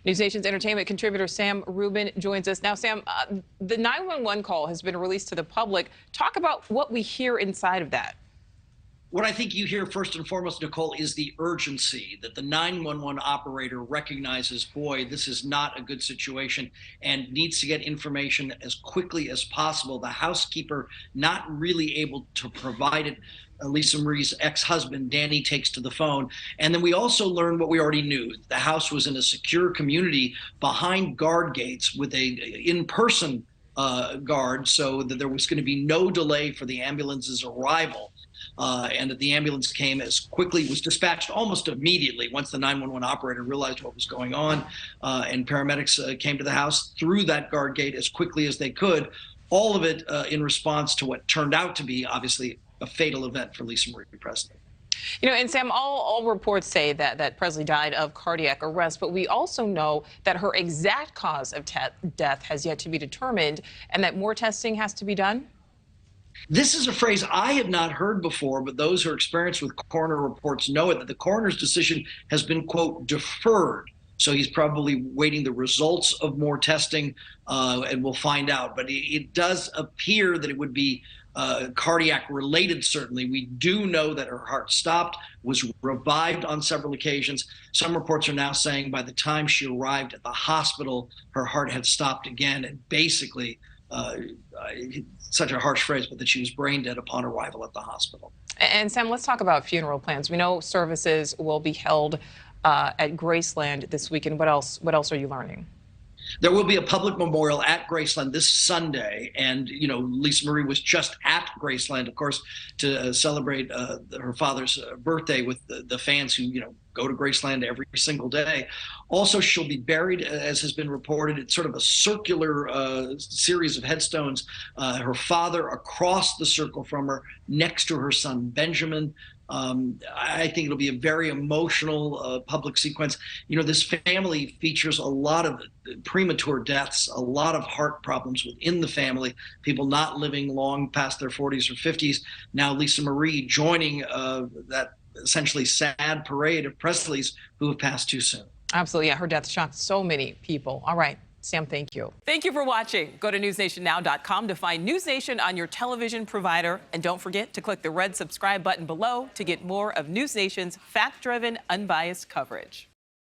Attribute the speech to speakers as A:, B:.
A: NewsNation's entertainment contributor Sam Rubin joins us now. Sam, the 911 call has been released to the public. Talk about what we hear inside of that.
B: What I think you hear first and foremost, Nichole, is the urgency that the 911 operator recognizes, boy, this is not a good situation and needs to get information as quickly as possible. The housekeeper not really able to provide it. Lisa Marie's ex-husband, Danny, takes to the phone. And then we also learned what we already knew. The house was in a secure community behind guard gates with a in-person guard, so that there was going to be no delay for the ambulance's arrival. And that the ambulance came as quickly, was dispatched almost immediately once the 911 operator realized what was going on, and paramedics came to the house through that guard gate as quickly as they could, all of it in response to what turned out to be, obviously, a fatal event for Lisa Marie Presley.
A: You know, and Sam, all reports say that Presley died of cardiac arrest, but we also know that her exact cause of death has yet to be determined and that more testing has to be done.
B: This is a phrase I have not heard before, but those who are experienced with coroner reports know it, that the coroner's decision has been, quote, deferred. So he's probably waiting the results of more testing, and we'll find out. But it does appear that it would be cardiac related, certainly. We do know that her heart stopped, was revived on several occasions. Some reports are now saying by the time she arrived at the hospital, her heart had stopped again, and basically, such a harsh phrase, but that she was brain dead upon arrival at the hospital.
A: And Sam, let's talk about funeral plans. We know services will be held at Graceland this weekend. What else are you learning?
B: There will be a public memorial at Graceland this Sunday. And, you know, Lisa Marie was just at Graceland, of course, to celebrate her father's birthday with the fans who, you know, go to Graceland every single day. Also, she'll be buried, as has been reported. It's sort of a circular series of headstones. Her father across the circle from her, next to her son, Benjamin. I think it'll be a very emotional public sequence. You know, this family features a lot of premature deaths, a lot of heart problems within the family, people not living long past their 40s or 50s. Now Lisa Marie joining that essentially sad parade of Presleys who have passed too soon.
A: Absolutely. Yeah, her death shocked so many people. All right. Sam, thank you. Thank you for watching. Go to newsnationnow.com to find NewsNation on your television provider. And don't forget to click the red subscribe button below to get more of NewsNation's fact-driven, unbiased coverage.